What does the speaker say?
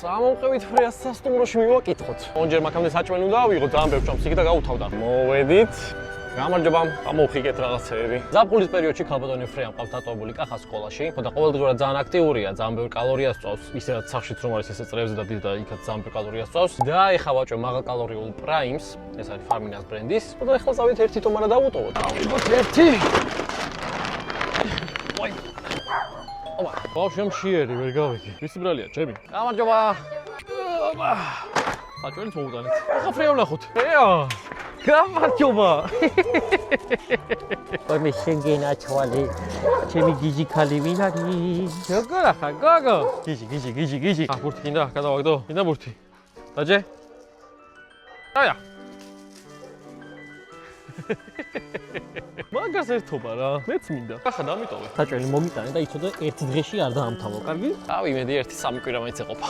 Სამომყევით ფრეას სასტუმროში მივაკითხოთ. ორჯერ მაქამდე საჭმელი უნდა ავიღოთ, ძალიან ბევრ ჭამს იქ და გავუთავდა. მოვედით. გამარჯობა, გამოვხიგეთ რაღაცეები. ზაფხულის პერიოდში ქალბატონი ფრეა მყავს დატოვებული კახა სკოლაში. ხოდა ყოველდღურად ძალიან აქტიურია, ძალიან ბევრ კალორიას წავს. ისე რაც სახშიც რომ არის ესე წრეებზე და დიდ და იქაც ძალიან ბევრ კალორიას წავს. და ეხა ვაჭო მაღალკალორიულ პრაიმს, ეს არის Farminas ბრენდის. ხოდა ეხლა წავით ერთი ტომარა დავუტოვოთ. დავიღოთ ერთი. ვაი. ობა, ბავშვი მშიერი ვერ გავიგე. ვისი ბრალია, ჩემი? გამარჯობა. ობა. საჭმელიც მოუტანეთ. ახლა ფრეა ვნახოთ. ფრეა. გამარჯობა. მე შენგენა ჩვალი ჩემი გიჟი ხალი ვინ არის? გოგო ხა, გოგო. გიჟი. ბურთი გინდა? გადავაგდო. გინდა ბურთი? დაჯე? აია. მაგას ერთობა რა. მეც მინდა. ახლა დამიტოვე. საჭმელი მომიტანე და იცოდე ერთ დღეში არ დაამთავრო. კარგი? ავი მედი 1-3 კვირა მაინც ეყოფა.